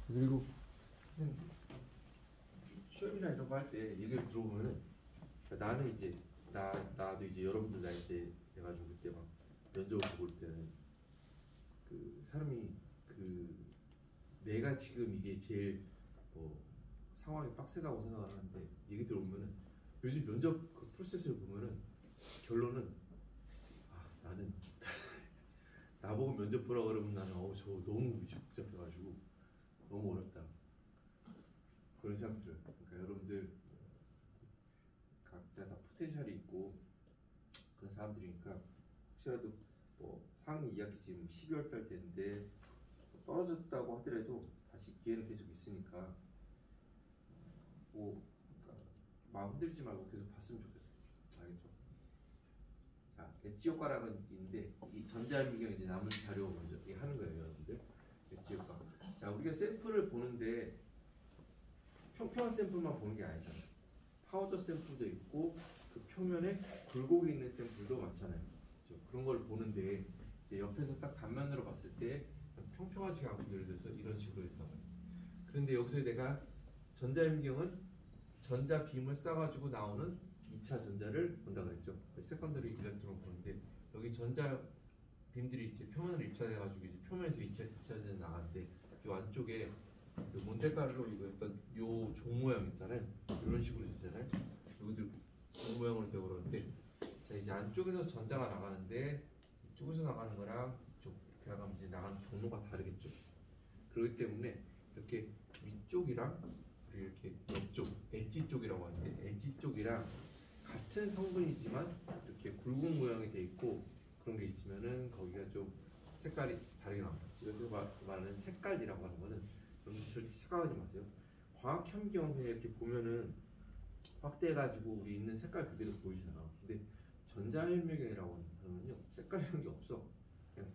그리고 취업이나 이런 거 할 때 얘기를 들어보면은 나는 이제 나도 이제 여러분들 나이 때 돼가지고 그때 막 면접을 보고 올 때는 그 사람이 그 내가 지금 이게 제일 뭐 상황이 빡세다고 생각을 하는데 얘기 들어보면은 요즘 면접 그 프로세스를 보면은 결론은 나는 나보고 면접 보라 그러면 나는 저 너무 복잡해가지고 너무 어렵다 그런 생각 들어요. 그러니까 여러분들 각자 다 포텐셜이 있고 그런 사람들이니까 혹시라도 뭐 상위 2학기 지금 12월 달 됐는데 떨어졌다고 하더라도 다시 기회는 계속 있으니까 뭐 그러니까 마음 흔들지 말고 계속 봤으면 좋겠어요. 알겠죠? 자, 엣지 효과라는 있는데 이 전자미경 이제 남은 자료 먼저 하는 거예요, 여러분들. 엣지 효과. 자, 우리가 샘플을 보는데 평평한 샘플만 보는 게 아니잖아요. 파우더 샘플도 있고 그 표면에 굴곡이 있는 샘플도 많잖아요. 그렇죠? 그런 걸 보는데 이제 옆에서 딱 단면으로 봤을 때 평평하지가 않고 예를 들어서 이런 식으로 있단 말이에요. 그런데 여기서 내가 전자임경은 전자 빔을 쏴가지고 나오는 2차 전자를 본다 그랬죠. 세컨더리 일렉트론 보는데 여기 전자 빔들이 이제 표면으로 입사돼가지고 이제 표면에서 2차 전자 나가는데 이 안쪽에 그 몬테카를로 이거 어떤 요 종 모양 있잖아요. 이런 식으로 되잖아요. 여기들 종 모양으로 되고 그러는데 자 이제 안쪽에서 전자가 나가는데 이쪽에서 나가는 거랑 이쪽 이렇게 나가면 이제 나가는 경로가 다르겠죠. 그렇기 때문에 이렇게 위쪽이랑 그리고 이렇게 옆쪽 엣지 쪽이라고 하는데 엣지 쪽이랑 같은 성분이지만 이렇게 굵은 모양이 돼 있고 그런 게 있으면은 거기가 좀 색깔이 다르게 나옵니다. 여기서 말하는 색깔이라고 하는 거는 여러분 절대 착각하지 마세요. 과학 현경에 이렇게 보면은 확대해가지고 우리 있는 색깔 그대로 보이잖아. 근데 전자현미경이라고 하면요 색깔 이런 게 없어. 그냥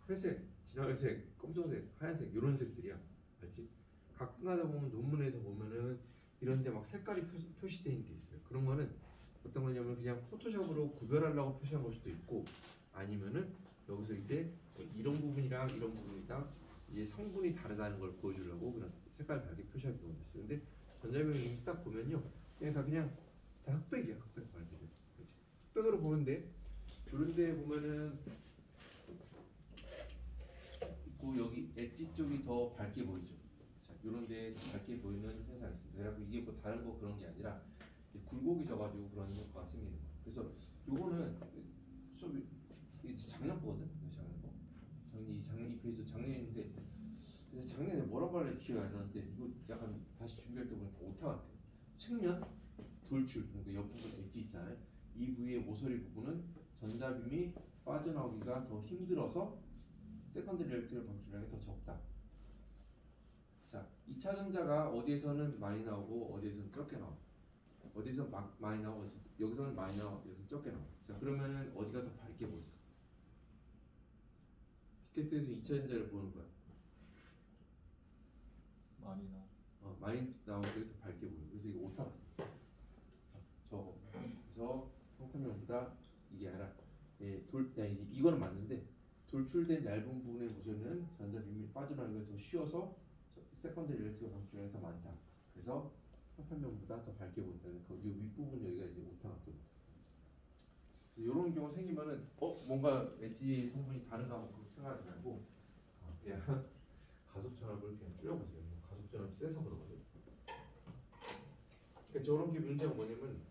회색, 진화회색, 검정색, 하얀색 이런 색들이야. 알지? 가끔가다 보면 논문에서 보면은 이런데 막 색깔이 표시되어 있는 게 있어요. 그런 거는 어떤 거냐면 그냥 포토샵으로 구별하려고 표시한 걸 수도 있고 아니면은 여기서 이제 이런 부분이랑 이런 부분이랑 이제 성분이 다르다는 걸 보여주려고 그냥 색깔 다르게 표시한 경우도 있어요. 근데 전자비용 이미지 딱 보면요 그냥 다 흑백이야. 흑백 말들이. 그렇지? 흑백으로 보는데 이런 데 보면은 있고 여기 엣지 쪽이 더 밝게 보이죠. 자, 이런 데 밝게 보이는 현상이 있습니다. 그래갖고 이게 뭐 다른 거 그런 게 아니라 굴곡이 져가지고 그런 효과가 생기는 거예요. 그래서 요거는 수업이 작년 거거든. 작년 거. 작년 이 페이지도 작년인데 작년에 뭐라고 할래 기억이 안 나는데 이거 약간 다시 준비할 때 보니까 오타 같아요. 측면 돌출 그러니까 옆부분 엣지 있잖아요. 이 부위의 모서리 부분은 전자빔이 빠져나오기가 더 힘들어서 세컨더리 일렉트론 방출량이 더 적다. 자, 2차 전자가 어디에서는 많이 나오고 어디에서는 적게 나와. 어디서 많이 나오고 여기서는 많이 나오고 여기서는 적게 나와. 자, 그러면은 어디가 더 밝게 보일까? 디텍터에서 2차 전자를 보는 거야. 많이 나와. 많이 나오는 게 더 밝게 보여. 그래서 이거 오타 났어. 저거. 그래서 평탄면보다 이게 아니라 이거는 맞는데 돌출된 얇은 부분의 모서리는 전자 비밀이 빠져나가는 게 더 쉬워서 세컨더리 일렉트론 방출량이 더 많다. 그래서 평탄면보다 더 밝게 보인다는 그 윗부분 여기가 이제 오타가 또. 그래서 이런 경우 생기면은 뭔가 엣지 성분이 다른가 하고 그렇게 생각하지 말고 그냥 가속 전압을 그냥 줄여보세요. 가속 전압이 세서 그러거든요. 그러니까 저런 게 문제가 뭐냐면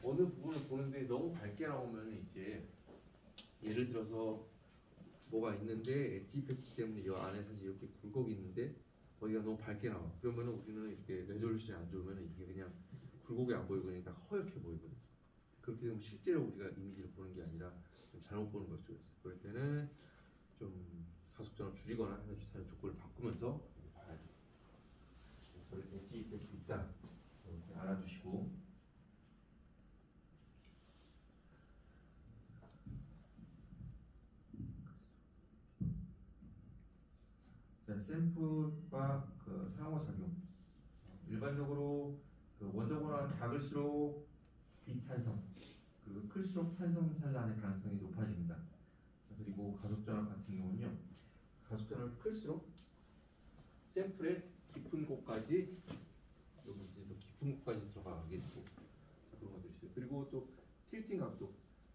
어느 부분을 보는데 너무 밝게 나오면 이제 예를 들어서 뭐가 있는데 엣지 이펙트 때문에 이 안에 사실 이렇게 굴곡이 있는데 거기가 너무 밝게 나와. 그러면은 우리는 이렇게 레졸루션이 안 좋으면 이게 그냥 굴곡이 안 보이고 그러니까 허옇게 보이거든. 그렇게 되면 실제로 우리가 이미지를 보는 게 아니라 좀 잘못 보는 걸 수가 있어. 그럴 때는 좀 가속 전압 줄이거나 해가지고 다른 조건을 바꾸면서 봐야 돼. 저를 엣지 이펙트 있다. 이렇게 알아주시고. 샘플과 그 상호작용. 일반적으로 그 원자번호가 작을수록 비탄성, 그리고 클수록 탄성 산란의 가능성이 높아집니다. 그리고 가속전압 같은 경우는요, 가속전압이 클수록 샘플의 깊은 곳까지 여기 이제 더 깊은 곳까지 들어가게 되고 그런 것들이 있어요. 그리고 또 틸팅 각도.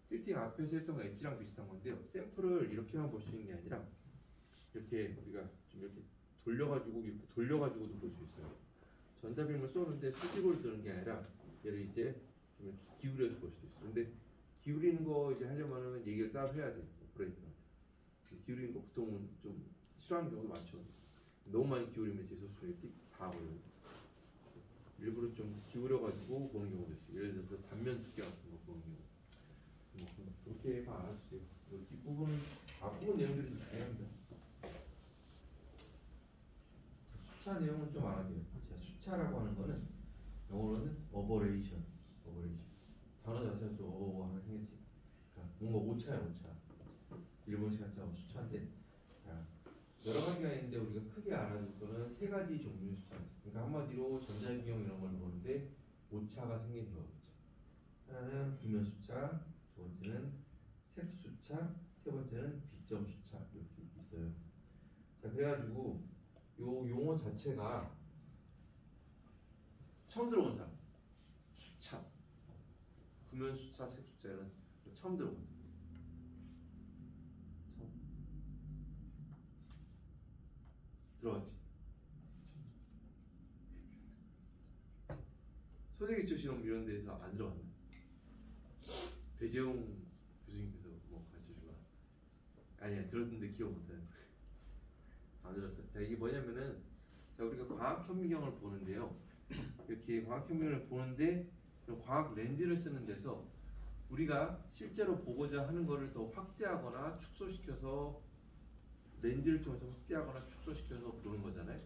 틸팅 앞에서 했던 거 엣지랑 비슷한 건데요. 샘플을 이렇게만 볼 수 있는 게 아니라 이렇게 우리가 좀 이렇게 돌려가지고도 볼 수 있어요. 전자빔을 쏘는데 수직으로 뜨는 게 아니라 얘를 이제 좀 이렇게 기울여서 볼 수도 있어요. 근데 기울이는 거 이제 하려면은 얘기를 따로 해야 돼요. 오퍼레이터한테. 기울이는 거 보통은 좀 싫어하는 경우도 많죠. 너무 많이 기울이면 제소수에 다 보여요. 일부러 좀 기울여가지고 보는 경우도 있어요. 예를 들어서 단면 투기 같은 거 보는 경우. 뭐 그렇게만 알아주세요. 뒷부분, 앞부분 내용들이 좀 다양합니다. 수차 내용은 좀 알아야 돼요. 자, 수차라고 하는 거는 영어로는 어버레이션. 단어 자체가 좀 어버버하게 생겼지. 그러니까 뭔가 오차야, 오차. 일본식 같은 수차인데, 자, 여러 가지가 있는데 우리가 크게 알아둘 거는 세 가지 종류의 수차가 있어요. 그러니까 한마디로 전자비용 이런 걸 보는데 오차가 생기는 거겠죠. 하나는 구면 수차, 두 번째는 색 수차, 세 번째는 비점 수차 이렇게 있어요. 자, 그래가지고 요 용어 자체가 처음 들어본 사람, 수차, 구면 수차, 색 수차 이런 처음 들어본 사람. 들어봤지? 소재기초 실험 이런 데서 안 들어갔나? 배재용 교수님께서 뭐 가르쳐주고 아니야 들었는데 기억 못해요. 안 들었어요. 자, 이게 뭐냐면은 자, 우리가 과학현미경을 보는데요. 이렇게 과학현미경을 보는데 과학 렌즈를 쓰는 데서 우리가 실제로 보고자 하는 거를 더 확대하거나 축소시켜서 렌즈를 통해서 확대하거나 축소시켜서 보는 거잖아요.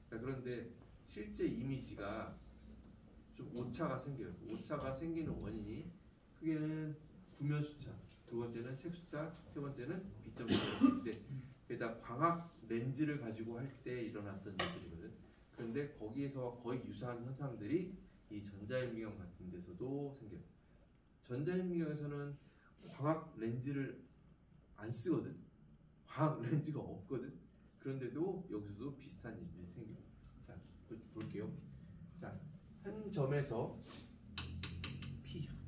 자, 그런데 실제 이미지가 좀 오차가 생겨요. 오차가 생기는 원인이 크게는 구면 수차, 두 번째는 색 수차, 세 번째는 비점 수차인데 게다가 광학 렌즈를 가지고 할 때 일어났던 일들이거든. 그런데 거기에서 거의 유사한 현상들이 이 전자현미경 같은 데서도 생겨요. 전자현미경에서는 광학 렌즈를 안 쓰거든. 광학 렌즈가 없거든. 그런데도 여기서도 비슷한 일들이 생겨요. 자, 볼게요. 자, 한 점에서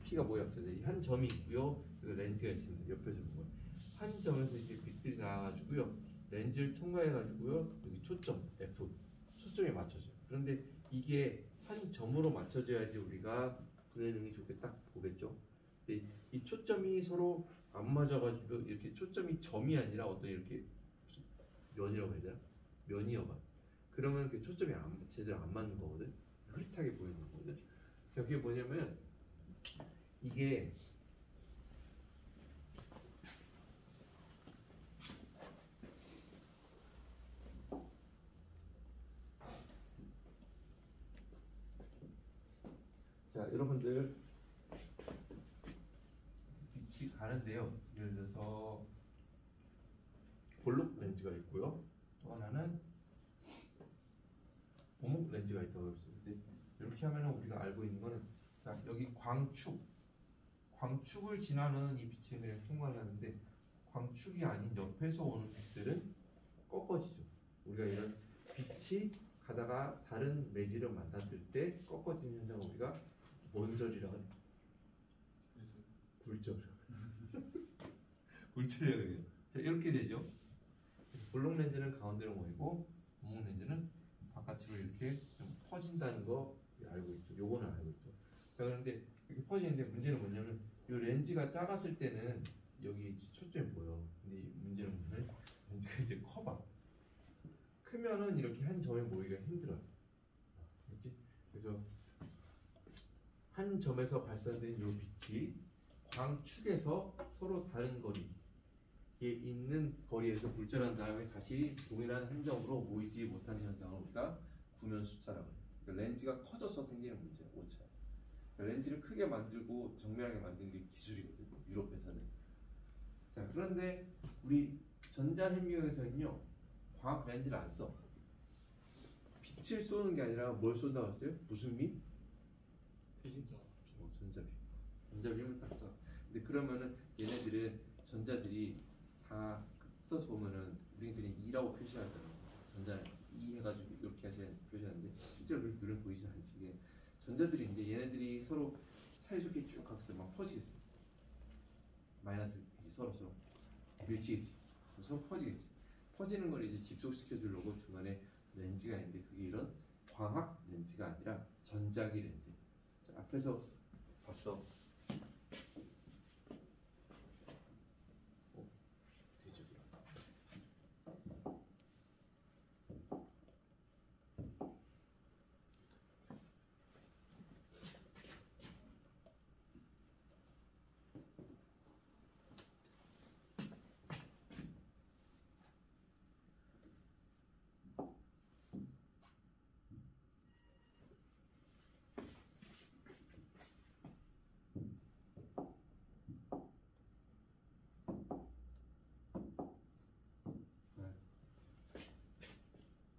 P가 뭐야? 한 점이 있고요. 여기 렌즈가 있습니다. 옆에서 보면 한 점에서 이제 빛들이 나와가지고요. 렌즈를 통과해가지고요. 여기 초점 F 초점에 맞춰져요. 그런데 이게 한 점으로 맞춰져야지 우리가 분해 능력이 좋게 딱 보겠죠. 근데 이 초점이 서로 안 맞아가지고 이렇게 초점이 점이 아니라 어떤 이렇게 면이라고 해야 되나? 면이어가. 그러면 그 초점이 제대로 안 맞는 거거든. 흐릿하게 보이는 거거든. 그게 뭐냐면 이게 자, 여러분들 빛이 가는데요. 예를 들어서 볼록 렌즈가 있고요. 또 하나는 고목 렌즈가 있다고 했습니다. 이렇게 하면 우리가 알고 있는 거는 자, 여기 광축을 지나는 이 빛이 그냥 통과를 하는데 광축이 아닌 옆에서 오는 빛들은 꺾어지죠. 우리가 이런 빛이 가다가 다른 매질을 만났을 때 꺾어지는 현상을 우리가 뭔절이라고 해요? 굴절. 굴절이라고 해요. 자, 이렇게 되죠. 그래서 볼록 렌즈는 가운데로 모이고 고목 렌즈는 바깥으로 이렇게 좀 퍼진다는 거 알고 있죠. 요거는 알고 있죠. 자, 그런데 이렇게 퍼지는데 문제는 뭐냐면 이 렌즈가 작았을 때는 여기 초점이 보여. 근데 이 문제는 뭐냐면 렌즈가 이제 커봐. 크면은 이렇게 한 점에 모이기가 힘들어요. 그렇지? 그래서 한 점에서 발산된 이 빛이 광축에서 서로 다른 거리에 있는 거리에서 굴절한 다음에 다시 동일한 한 점으로 모이지 못하는 현상을 우리가 구면 수차라고 해요. 그러니까 렌즈가 커져서 생기는 문제야, 오차. 그러니까 렌즈를 크게 만들고 정밀하게 만드는 게 기술이거든, 유럽 회사는. 자, 그런데 우리 전자현미경에서는요, 광학 렌즈를 안 써. 빛을 쏘는 게 아니라 뭘 쏜다고 했어요? 무슨 빔? 전자빔을 딱 써. 근데 그러면은 얘네들은 전자들이 다 써서 보면은 우리는 그냥 2라고 표시하잖아. 전자는 2 해가지고 이렇게 하셔야 보이진 않지. 이게 전자들인데 얘네들이 서로 사이좋게 쭉 각서 막 퍼지겠어. 마이너스 서로 밀치겠지. 서로 퍼지겠지. 퍼지는 걸 이제 집속시켜 주려고 중간에 렌즈가 있는데 그게 이런 광학 렌즈가 아니라 전자기 렌즈. 자, 앞에서 봤어. 뒤집어.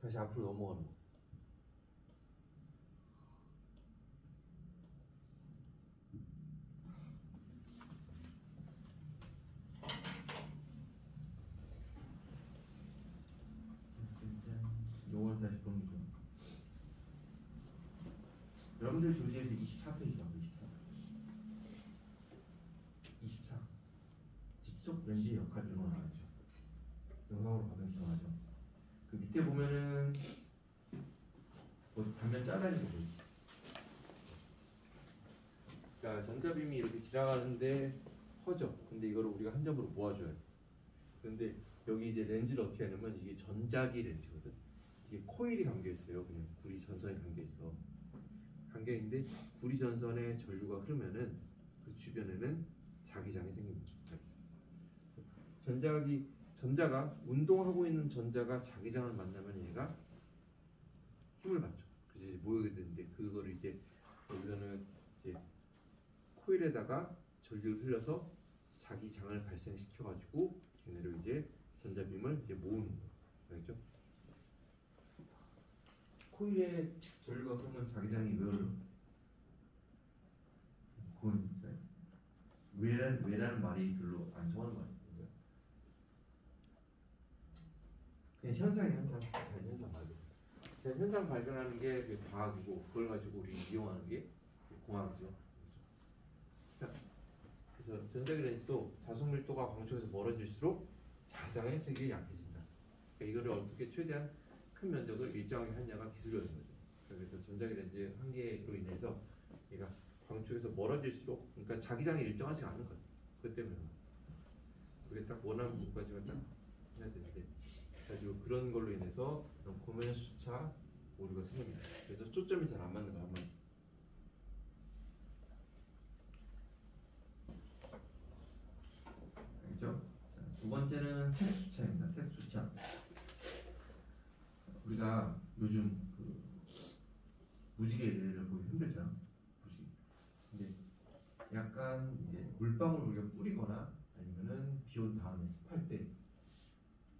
다시 앞으로 넘어가는 거. 요걸 다시 보는 거. 여러분들 교재에서 24페이지라고 24. 집속 렌즈의 역할 이런 거 나왔죠. 영상으로 봐도 기억하죠. 그 밑에 보면은 뭐 단면 잘라진 거 보이죠. 그러니까 전자빔이 이렇게 지나가는데 퍼져. 근데 이거를 우리가 한 점으로 모아줘야 돼. 근데 여기 이제 렌즈를 어떻게 하냐면 이게 전자기 렌즈거든. 이게 코일이 감겨 있어요. 그냥 구리 전선이 감겨 있어. 감겨 있는데 구리 전선에 전류가 흐르면은 그 주변에는 자기장이 생깁니다. 자기장. 전자가 운동하고 있는 전자가 자기장을 만나면 얘가 힘을 받죠. 그래서 이제 모이게 되는데 그거를 이제 여기서는 이제 코일에다가 전류를 흘려서 자기장을 발생시켜 가지고 걔네를 이제 전자빔을 이제 모으는 거예요. 알겠죠? 코일에 전류가 흐르면 자기장이 왜 흘러? 그건 왜라는 말이 별로 안 통하는 거 같아요. 그냥 현상 말고. 제가 현상 발견하는 게 과학이고 그걸 가지고 우리 이용하는 게 공학이죠. 그래서 전자기 렌즈도 자석 밀도가 광축에서 멀어질수록 자장의 세기가 약해진다. 그러니까 이거를 어떻게 최대한 큰 면적을 일정하게 하냐가 기술이라는 거죠. 그래서 전자기 렌즈의 한계로 인해서 얘가 광축에서 멀어질수록 그러니까 자기장이 일정하지 않은 거예요. 그 때문에 그게 딱 원하는 부분까지만 딱 해야 되는데 가지고 그런 걸로 인해서 그런 고면 수차 오류가 생깁니다. 그래서 초점이 잘 안 맞는 거야. 한 번. 알겠죠? 자, 두 번째는 색수차입니다. 색수차. 우리가 요즘 그 무지개를 보기 힘들잖아. 무지개. 근데 약간 이제 물방울 우리가 뿌리거나 아니면은 비 온 다음에 습할 때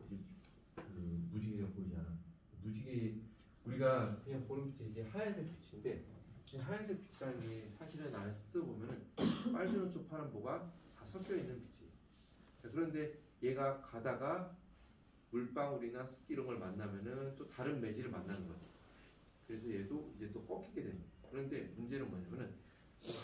이제 그 무지개가 보이잖아. 무지개 우리가 그냥 보는 빛이 이제 하얀색 빛인데 하얀색 빛이라는 게 사실은 안에서 뜯어보면은 빨주노초 파란보가 다 섞여 있는 빛이에요. 그런데 얘가 가다가 물방울이나 습기 이런 걸 만나면은 또 다른 매질을 만나는 거죠. 그래서 얘도 이제 또 꺾이게 됩니다. 그런데 문제는 뭐냐면은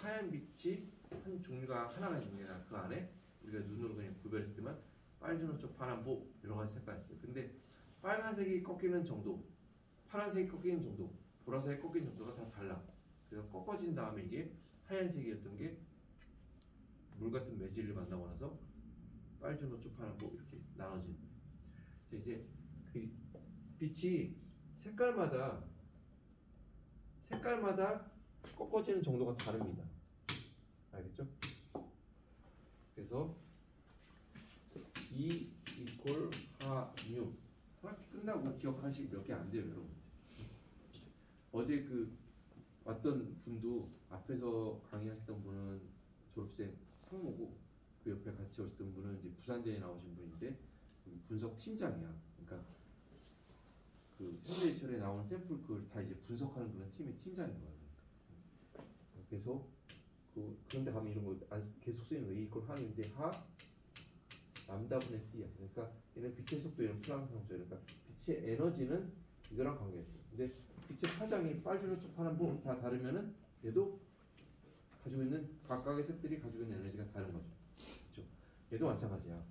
하얀 빛이 한 종류가 하나가 있는 게 아니라 그 안에 우리가 눈으로 그냥 구별했을 때만 빨주노초 파란보 여러 가지 색깔이 있어요. 근데 빨간색이 꺾이는 정도, 파란색이 꺾이는 정도, 보라색이 꺾이는 정도가 다 달라. 그래서 꺾어진 다음에 이게 하얀색이었던 게 물 같은 매질을 만나고 나서 빨주노초 파란보 이렇게 나눠진. 이제 그 빛이 색깔마다 꺾어지는 정도가 다릅니다. 알겠죠? 그래서 E 이퀄 하뮤 학기 끝나고 기억하시기 몇 개 안 돼요, 여러분. 어제 그 왔던 분도 앞에서 강의하셨던 분은 졸업생 상무고 그 옆에 같이 오셨던 분은 이제 부산대에 나오신 분인데 분석 팀장이야. 그러니까 그 현대시설에 나오는 샘플 그걸 다 이제 분석하는 그런 팀의 팀장인 거예요. 그래서 그런데 가면 이런 거 계속 쓰이는 거 이퀄 하인데 하 람다분의 C야. 그러니까 얘는 빛의 속도 이런 플랑크 상수. 그러니까 빛의 에너지는 이거랑 관계있어요. 근데 빛의 파장이 빨주노 쪽 파란보 다 다르면은 얘도 가지고 있는 각각의 색들이 가지고 있는 에너지가 다른 거죠. 그렇죠? 얘도 마찬가지야.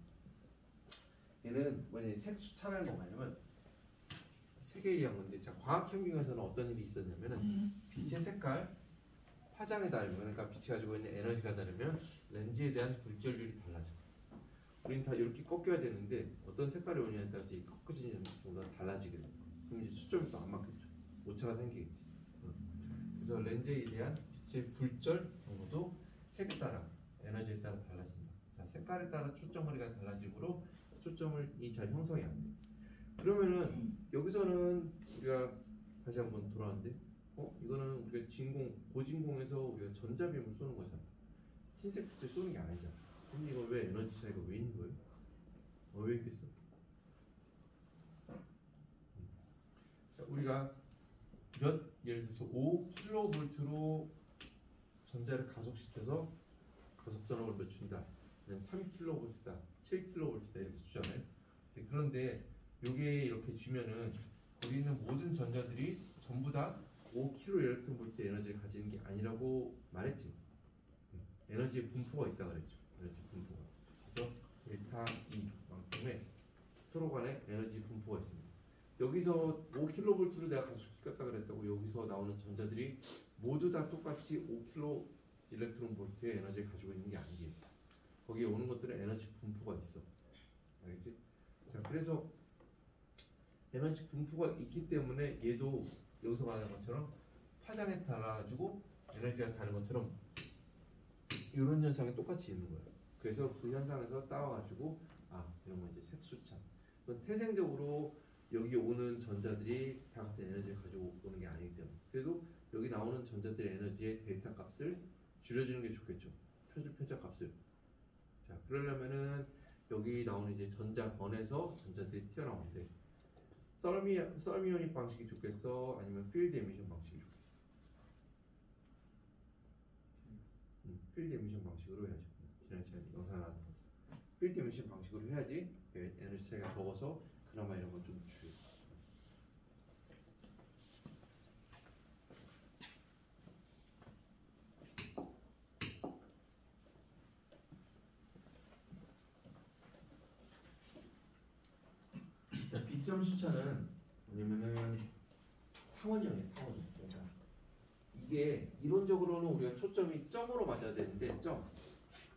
얘는 뭐냐 색 수차라는 거 뭐냐면 색에 의한 건데, 자 과학 현경에서는 어떤 일이 있었냐면은 빛의 색깔 파장에 다르면, 그러니까 빛이 가지고 있는 에너지가 다르면 렌즈에 대한 굴절률이 달라져. 우리는 다 이렇게 꺾여야 되는데 어떤 색깔이 오냐에 따라서 이 꺾어지는 정도가 달라지게 돼. 그럼 이제 초점이 또 안 맞겠죠. 오차가 생기겠지. 그래서 렌즈에 대한 빛의 굴절 정도도 색에 따라 에너지에 따라 달라진다. 자, 색깔에 따라 초점 거리가 달라지므로 초점이 잘 형성이 안 돼. 그러면은 여기서는 우리가 다시 한번 돌아왔는데, 이거는 우리가 고진공에서 우리가 전자빔을 쏘는 거잖아. 흰색 빛을 쏘는 게 아니잖아. 근데 이거 왜 에너지 차이가 왜 있는 거예요? 왜 있겠어? 자, 우리가 예를 들어서 5kV로 전자를 가속시켜서 가속 전압을 몇 준다. 3kV다, 7kV다 이렇게 주잖아요. 그런데 요게 이렇게 주면은 거기 있는 모든 전자들이 전부 다 5kV 에너지를 가지는 게 아니라고 말했지. 에너지의 분포가 있다 그랬죠. 에너지 분포가. 그래서 델타 E만큼의 서로 간에 에너지 분포가 있습니다. 여기서 5kV로 내가 가속시켰다 그랬다고 여기서 나오는 전자들이 모두 다 똑같이 5kV의 에너지를 가지고 있는 게 아니에요. 거기에 오는 것들은 에너지 분포가 있어. 알겠지? 자, 그래서 에너지 분포가 있기 때문에 얘도 여기서 말하는 것처럼 파장에 따라주고 에너지가 다른 것처럼 이런 현상이 똑같이 있는 거예요. 그래서 그 현상에서 따와가지고 이런 거 이제 색수차. 그건 태생적으로 여기 오는 전자들이 다 같은 에너지를 가지고 오는 게 아니기 때문에. 그래도 여기 나오는 전자들의 에너지의 델타 값을 줄여주는 게 좋겠죠. 표적 값을. 자, 그러려면은 여기 나오는 이제 전자권에서 전자들이 튀어나오는데 썰미오닉 방식이 좋겠어? 아니면 필드 에미션 방식이 좋겠어? 필드 에미션 방식으로 해야죠. 지난 시간에 영상을 나왔던 거죠. 필드 에미션 방식으로 해야지 에너지 차이가 적어서 그나마 이런 건 좀 줄여. 자, B점 수차는 뭐냐면은 타원형이에요. 타원형. 그러니까 이게 이론적으로는 우리가 초점이 점으로 맞아야 되는데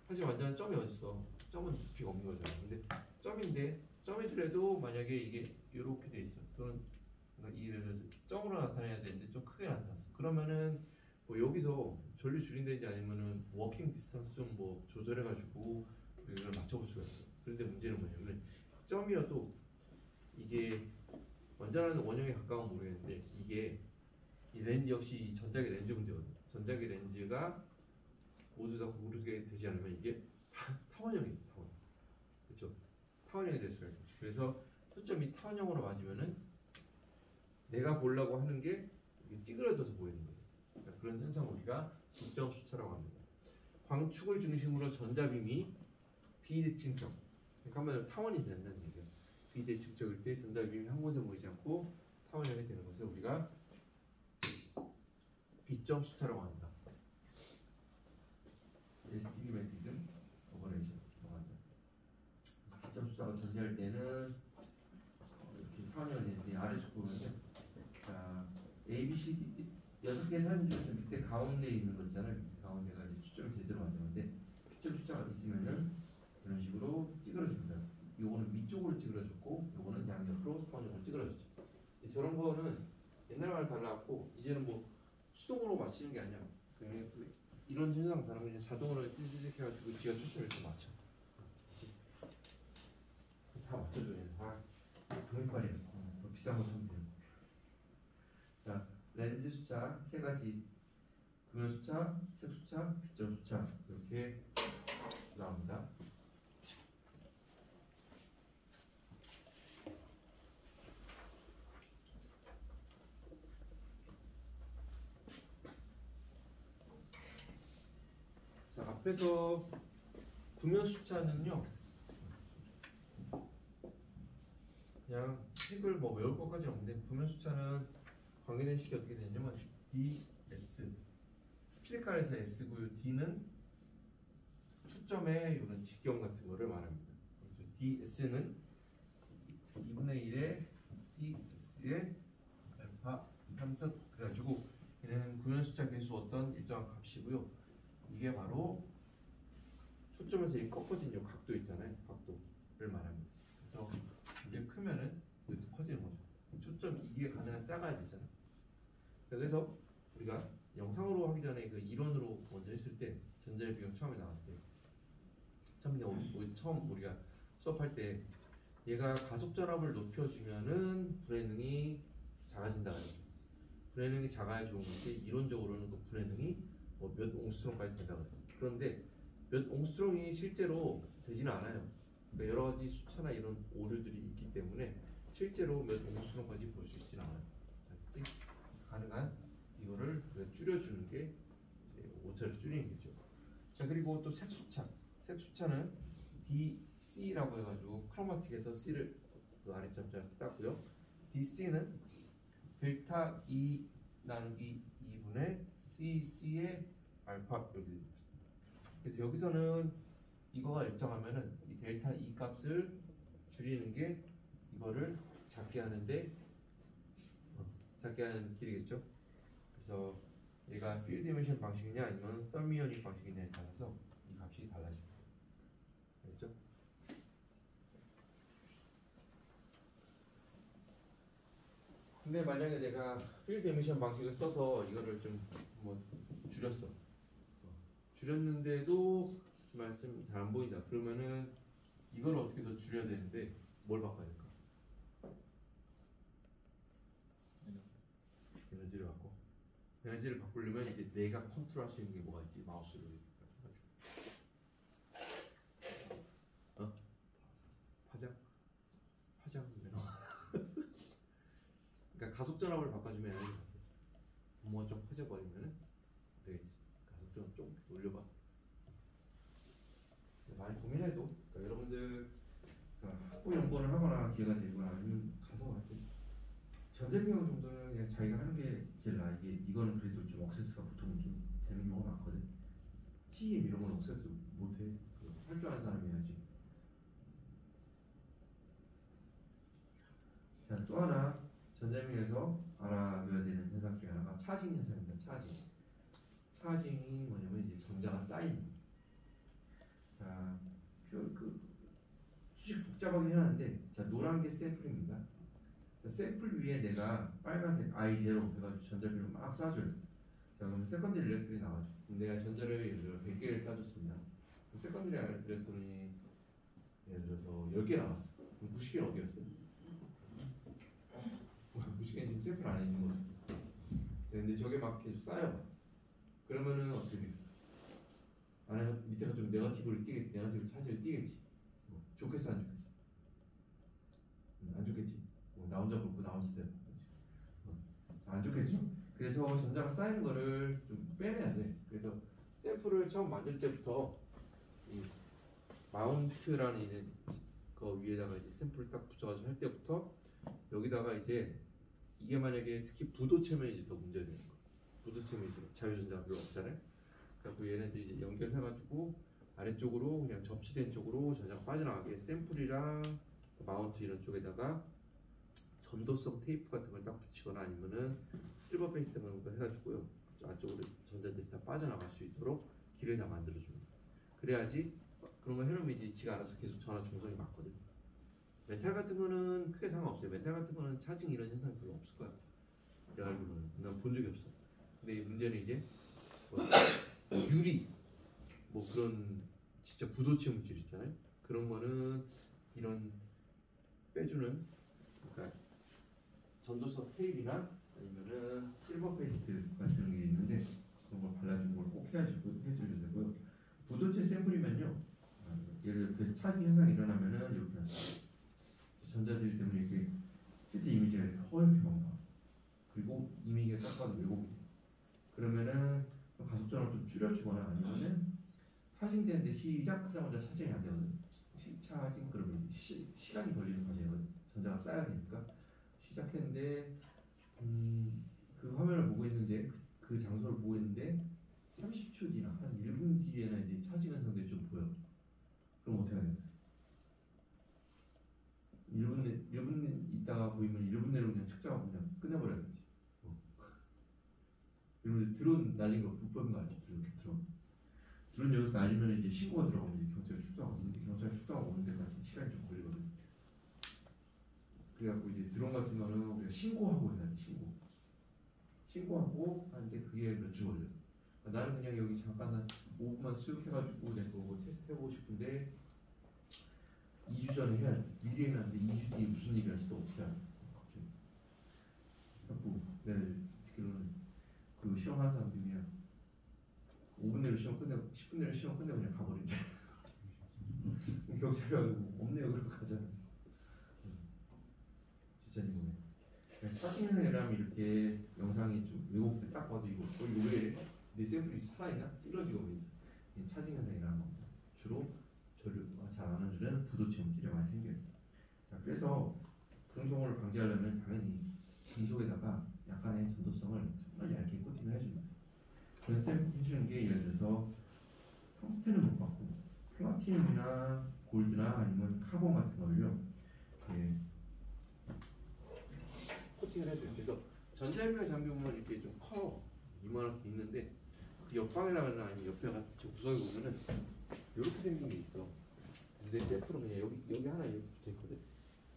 사실 완전 점이 어딨어? 점은 부피가 없는 거잖아. 근데 점이더라도 만약에 이게 이렇게 돼 있어. 또는 그러니까 이를 점으로 나타내야 되는데 좀 크게 나타났어. 그러면은 뭐 여기서 전류 줄인다든지 아니면은 워킹 디스턴스 좀 뭐 조절해가지고 이걸 맞춰볼 수가 있어. 그런데 문제는 뭐냐면 점이어도 이게 완전한 원형에 가까우면 모르겠는데 이게 이 렌즈 역시 이 전자기 렌즈 문제거든. 전자기 렌즈가 모두 다 고르게 되지 않으면 이게 타원형이에요. 타원. 그렇죠? 타원형이 될 수가 있죠. 그래서 초점이 타원형으로 맞으면은 내가 보려고 하는 게 찌그러져서 보이는 거예요. 그러니까 그런 현상을 우리가 B점 수차라고 합니다. 광축을 중심으로 전자빔이 비대칭적, 그러니까 한마디로 타원이 된다는 얘기예요. 비대칭적일 때 전자빔이 한 곳에 모이지 않고 타원형이 되는 것을 우리가 B점 수차라고 합니다. 스티그매티즘 오퍼레이션 한다. B점 수차가 존재할 때는 이렇게 타원형이 되는데 아래쪽 보면은 자 A, B, C, D 6개의 사진 중에서 밑에 가운데 있는 거 있잖아요. 밑에 가운데가 이제 초점이 제대로 맞는데 B점 수차가 있으면은 이런 식으로 찌그러집니다. 요거는 위쪽으로 찌그러졌고 요거는 양옆으로 타원형으로 찌그러졌죠. 저런 거는 옛날과는 달라갖고 이제는 뭐 수동으로 맞추는 게 아니야. 이런 현상 다른 건 자동으로 찌직 해가지고 지가 초점을 이렇게 맞춰. 다 맞춰줘야 돼. 동일빨이야. 더 비싼 거 사면 돼요. 자, 렌즈 숫자 세 가지, 금연 숫자, 색 숫자, B점 숫자 이렇게 나옵니다. 자, 앞에서 구면 숫자는요 그냥 색을 뭐 외울 것까지는 없는데 구면 숫자는 관계된 식이 어떻게 되냐면 ds 스피리칼에서 s고요. d는 초점의 이런 직경 같은 거를 말합니다. ds는 2분의 1의 cx의 알파 3석 그래가지고 얘는 구현 숫자 개수 어떤 일정한 값이고요. 이게 바로 초점에서 이 꺾어진 이 각도 있잖아요. 각도를 말합니다. 그래서 이게 크면은 이것도 커지는 거죠. 초점 이게 가능한 작아야 되잖아. 그래서 우리가 영상으로 하기 전에 그 이론으로 먼저 했을 때 전자의 비용 처음에 나왔을 때 처음 우리가 수업할 때 얘가 가속 전압을 높여주면은 불해능이 작아진다 그랬죠. 불해능이 작아야 좋은 것이 이론적으로는 그 불해능이 뭐 몇 옹스트롱까지 된다 그랬어요. 그런데 몇 옹스트롱이 실제로 되지는 않아요. 그러니까 여러 가지 수차나 이런 오류들이 있기 때문에 실제로 몇 옹스트롱까지 볼 수 있지는 않아요. 알겠지? 가능한 이거를 줄여주는 게 오차를 줄이는 거죠. 자 그리고 또 색수차는 DC라고 해가지고 크로마틱에서 C를 그 아래점자 땄고요. DC는 델타 E 나누기 2분의 CC의 알파 여기 있습니다. 그래서 여기서는 이거가 일정하면은 이 델타 E 값을 줄이는 게 이거를 작게 하는데 작게 하는 길이겠죠. 그래서 얘가 필드 이미션 방식이냐 아니면 서미오닉 방식이냐에 따라서 이 값이 달라집니다. 알겠죠? 근데 만약에 내가 필드 이미션 방식을 써서 이거를 좀 뭐 줄였는데도 말씀 잘 안 보인다. 그러면은 이걸 어떻게 더 줄여야 되는데 뭘 바꿔야 될까? 에너지를 바꾸려면 이제 내가 컨트롤할 수 있는 게 뭐가 있지? 마우스로 파장 그러니까 가속 전압을 바꿔주면 에너지 바뀌어. 뭐가 좀 커져버리면은 되겠지. 가속 전압 좀 올려봐. 많이 고민해도 그러니까 여러분들 학부 연구를 하거나 기회가 되거나 아니면 가서 하여튼 전자비용 정도는 그냥 자기가 하는 게 제일 나아. 이거는 그래도 좀 억세스가 보통 좀 되는 경우가 많거든. TM 이런 건 억세스 못해. 할 줄 아는 사람이 해야지. 자, 또 하나 전자비용에서 알아둬야 되는 현상 중에 하나가 차징 현상입니다. 차징이 뭐냐면 이제 전자가 쌓인. 자, 수식 복잡하게 해놨는데, 자 노란 게 샘플입니다. 자, 샘플 위에 내가 빨간색 I0 해가지고 전자비를 막 쏴줘요. 자 그러면 세컨드리 일렉트론이 나와죠. 그럼 내가 전자를 예를 들어 100개를 쏴줬습니다. 세컨드리 일렉트론이 예를 들어서 10개 나왔어. 그럼 90개는 어디 갔어요? 90개는 지금 샘플 안에 있는 거죠. 자, 근데 저게 막 계속 쌓여. 그러면은 어떻게 되겠어? 안에 밑에가 좀 네거티브를 띄겠지. 네거티브 차지를 띄겠지. 좋겠어 안 좋겠어? 안 좋겠지. 나 혼자 그렇고 나 혼자 되는 안 좋겠죠. 그래서 전자가 쌓이는 거를 좀 빼내야 돼. 그래서 샘플을 처음 만들 때부터 이 마운트라는 그 위에다가 이제 샘플을 딱 붙여가지고 할 때부터 여기다가 이제 이게 만약에 특히 부도체면 이제 더 문제가 되는 거야. 부도체면 이제 자유전자가 별로 없잖아요. 그래서 얘네들 이제 연결해가지고 아래쪽으로 그냥 접치된 쪽으로 전자가 빠져나가게 샘플이랑 마운트 이런 쪽에다가 전도성 테이프 같은 걸 딱 붙이거나 아니면은 실버 베이스 같은 걸 해가지고요. 안쪽으로 전자들이 다 빠져나갈 수 있도록 길을 다 만들어줍니다. 그래야지 그런 거 해놓으면 이제 지가 알아서 계속 전화 중성이 맞거든. 메탈 같은 거는 크게 상관없어요. 메탈 같은 거는 차징 이런 현상이 별로 없을 거야. 내가 알기로는 난 본 적이 없어. 근데 이 문제는 이제 뭐 유리 뭐 그런 진짜 부도체 물질 있잖아요. 그런 거는 이런 빼주는 그러니까 전도성 테이프나 아니면은 실버 페이스트 같은 게 있는데 그런 걸 발라주는 걸 꼭 해줘야 되고요. 부도체 샘플이면요. 예를 들어 차징 현상이 일어나면은 이렇게 전자들 때문에 이렇게 실제 이미지가 이렇게 허옇게 막 나와. 그리고 이미지가 딱 봐도 왜곡이 돼. 그러면은 가속전압을 좀 줄여주거나 아니면은 차징되는데 시작하자마자 차징이 안 되거든. 차징 그러면 시간이 걸리는 과정이거든. 전자가 쌓여야 되니까 시작했는데 그 화면을 보고 있는데 그 장소를 보고 있는데 30초 뒤나 한 1분 뒤에나 이제 차징 현상들이 좀 보여. 그럼 어떻게 해야 돼? 1분 있다가 보이면 1분 내로 그냥 측정하고 그냥 끝내버려야 되지. 여러분 드론 날린 거 불법인 거 알죠? 드론 여기서 날리면 이제 신고가 들어가면 이제 경찰이 출동하고 있는데 경찰이 출동하고 오는 데까지 시간이 좀 걸리거든. 그래갖고 이제 드론 같은 거는 우리가 신고하고 해야 돼. 신고하고 하는데 그게 몇 주 걸려. 나는 그냥 여기 잠깐 한 5분만 수육해가지고 내가 그거 테스트 해보고 싶은데 2주 전에 해야 돼. 미리 해면 안 돼. 2주 뒤에 무슨 일이 할지도 어떻게 알아. 갑자기. 그래갖고 내가 듣기로는 그 시험하는 사람 중에 5분 내로 시험 끝내고 10분 내로 시험 끝내고 그냥 가버린대. 경찰이 와가지고 없네요 그러고 가잖아. 진짜 이거네. 차징 현상이라면 이렇게 영상이 좀 왜곡돼 딱 봐도 이거 왜 내 샘플이 살아있나? 찔러지고 있어. 차징 현상이라는 겁니다. 주로 저를 잘 아는 줄은 부도체험질이 많이 생겨요. 자, 그래서 그런 경우를 방지하려면 당연히 금속에다가 약간의 전도성을 정말 얇게 코팅을 해줍니다. 그런 샘플 해주는 게 예를 들어서 텅스텐은 못 받고 플라티늄이나 골드나 아니면 카본 같은 걸요. 예. 코팅을 해줘요. 그래서 전자유경 장비 보면 이렇게 좀 커 이만하게 있는데 그 옆방이나 아니면 옆에가 저 구석에 보면은 이렇게 생긴 게 있어. 그래서 내 샘플은 그냥 여기 하나 이렇게 붙어 있거든.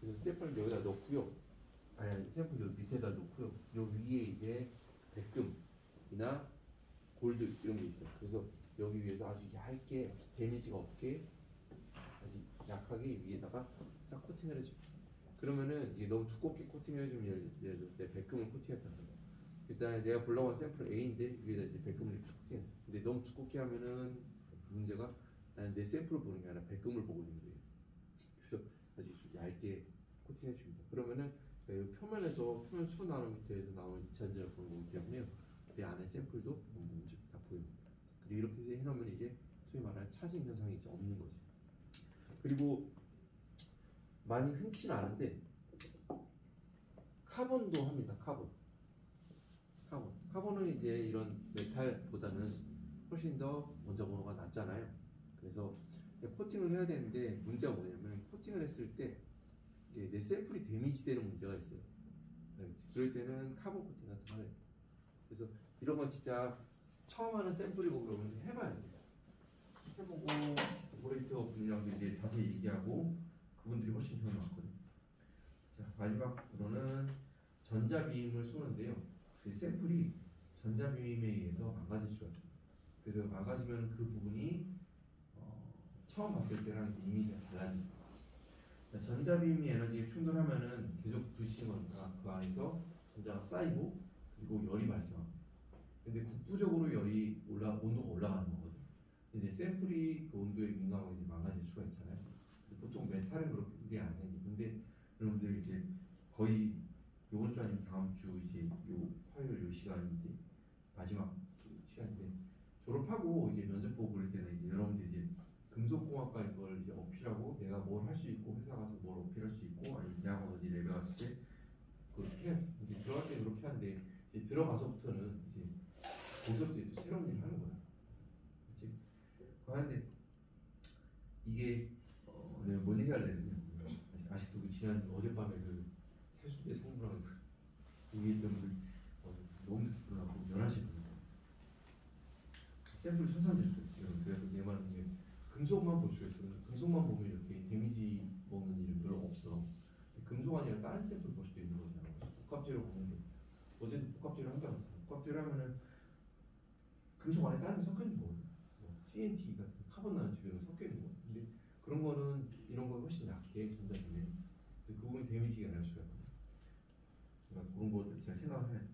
그래서 샘플을 여기다 넣고요. 아니 샘플 여기 밑에다 놓고요. 요 위에 이제 백금이나 골드 이런 게 있어. 그래서 여기 위에서 아주 얇게 데미지가 없게 아주 약하게 위에다가 싹 코팅을 해줘. 그러면은 이게 너무 두껍게 코팅을 해주면 예를 들어서 내 백금을 코팅했단 말이야. 일단 내가 보려고 한 샘플 A인데 위에다 이제 백금을 이렇게 코팅했어. 근데 너무 두껍게 하면은 문제가 나는 내 샘플을 보는 게 아니라 백금을 보고 있는 거예요. 그래서 아주 얇게 코팅해 줍니다. 그러면은 이 표면에서 표면 수 나눈 밑에서 나오는 2차전지를 보는 거기 때문에 내 안에 샘플도 문제 다 보입니다. 그리고 이렇게 해놓으면 이제 소위 말하는 차징 현상이 이제 없는 거지. 그리고 많이 흔치는 않은데 카본도 합니다. 카본은 이제 이런 메탈보다는 훨씬 더 원자 번호가 낮잖아요. 그래서 코팅을 해야 되는데 문제가 뭐냐면 코팅을 했을 때 내 샘플이 데미지되는 문제가 있어요. 그럴 때는 카본 코팅 같은 거 해요. 그래서 이런 건 진짜 처음 하는 샘플이고 그러면 해봐야 돼요. 해보고 오퍼레이터 분이랑도 이제 자세히 얘기하고 그분들이 훨씬 효율이 많거든요. 자, 마지막으로는 전자비임을 쏘는데요. 그 샘플이 전자비임에 의해서 망가질 수가 있습니다. 그래서 망가지면 그 부분이 처음 봤을 때랑 이미지가 달라집니다. 전자비임이 에너지에 충돌하면은 계속 부딪히는 거니까 그 안에서 전자가 쌓이고 그리고 열이 발생합니다. 근데 국부적으로 온도가 올라가는 거거든요. 근데 샘플이 그 온도에 민감하게 이제 망가질 수가 있잖아요. 그래서 보통 메탈은 그렇게 안 해요. 근데 여러분들 이제 거의 이번 주 아니면 다음 주 이제 요 화요일 요 시간이지 마지막 시간인데 졸업하고 이제 면접 보고 그럴 때는 이제 여러분들 이제 금속공학과 이걸 이제 어필하고 내가 뭘 할 수 있고 회사 가서 뭘 어필할 수 있고 아니면 대학원 어디 랩에 갔을 때 그렇게 해야지. 이제 들어갈 때 그렇게 하는데 이제 들어가서부터는 이제 거기서부터 또 새로운 일을 하는 거야. 그렇지? 그런데 이게 내가 뭔 얘기 하려는데 아직도 그 지난 어젯밤에 그 세숫제 상부랑 얘기했던 분 너무 늦게 일어나고 11시에 일어나고 샘플 천산될 수가 있어요. 그래서 내 말은 이게 금속만 볼 수가 있어요. 금속만 보면 이렇게 데미지 먹는 일은 별로 없어. 금속 아니라 다른 샘플 볼 수도 있는 거잖아. 복합재료 보는데 어제도 복합재료 한다고 했잖아. 복합재료 하면은 금속 안에 다른 게 섞여 있는 거거든. CNT 같은 카본 나는 재료가 섞여 있는 거. 근데 그런 거는 이런 거 훨씬 약해 전자기면. 그 부분이 데미지가 날 수가 있거든. 그러니까 그런 거를 제가 생각을 해요.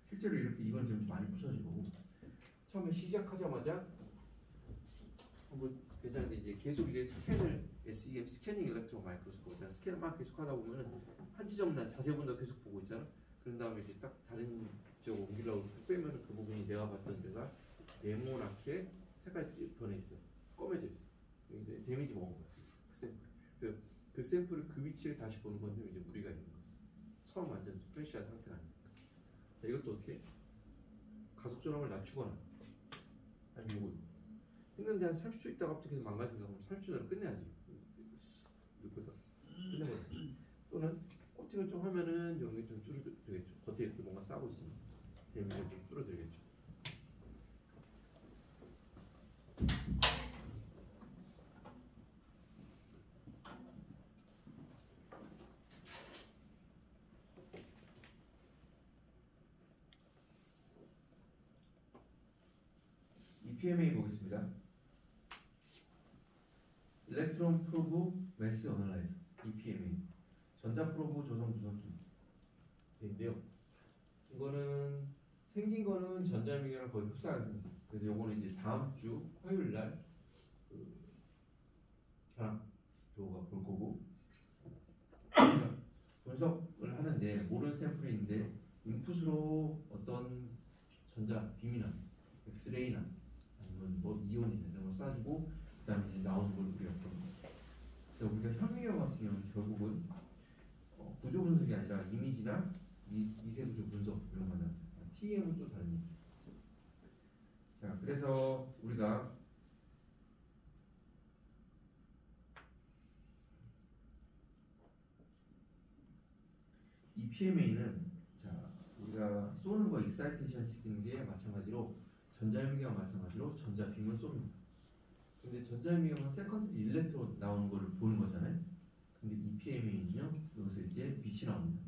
실제로 이렇게 이건 좀 많이 부서진 거고 처음에 시작하자마자 뭐 괜찮은데 이제 계속 이게 스캔을 SEM 스캐닝 일렉트론 마이크로스코프잖아. 스캔을 막 계속 하다 보면 한 지점만 자세히 본다 계속 보고 있잖아. 그런 다음에 이제 딱 다른 지역 옮기려고 빼면은 그 부분이 내가 봤던 데가 네모나게 색깔이 변해 있어. 검해져 있어. 이게 데미지 먹은 거야. 그 샘플. 그 샘플을 그 위치를 다시 보는 건데 이제 무리가 있는 거지. 처음 완전 프레시한 상태가 아니니까. 자, 이것도 어떻게 가속 전압을 낮추거나 아니면 요거 했는데 한 30초 있다가 갑자기 계속 망가진다 그러면 30초 전에 끝내야지. 이거다 끝내버려. 또는 코팅을 좀 하면은 여기 좀 줄어들겠죠. 겉에 이렇게 뭔가 싸고 있으면 데미지가 좀 줄어들겠죠. EPMA 보겠습니다. 일렉트론 프로브 매스 어널라이저 EPMA 전자 프로브 조성 분석기인데요. 이거는 생긴 거는 전자미경이랑 거의 흡사하게 생겼어요. 그래서 요거는 이제 다음 주 화요일 날 결합 조가 볼 거고 분석을 하는데 모르는 샘플인데 인풋으로 어떤 전자 빔이나 엑스레이나 아니면 뭐 이온이나 이런 걸 쏴주고 그다음에 이제 나오는 걸 우리가 보는 거예요. 그래서 우리가 현미경 같은 경우는 결국은 구조 분석이 아니라 이미지나 미세 구조 분석 이런 거 나왔어요. TEM은 또 다른 얘기. 자, 그래서 우리가 이 PMA는 자 우리가 쏘는 거 익사이테이션 시키는 게 마찬가지로 전자현미경과 마찬가지로 전자빔을 쏩니다. 근데 전자현미경은 세컨드리 일렉트론 나오는 거를 보는 거잖아요. 근데 이 PMA는요 여기서 이제 빛이 나옵니다.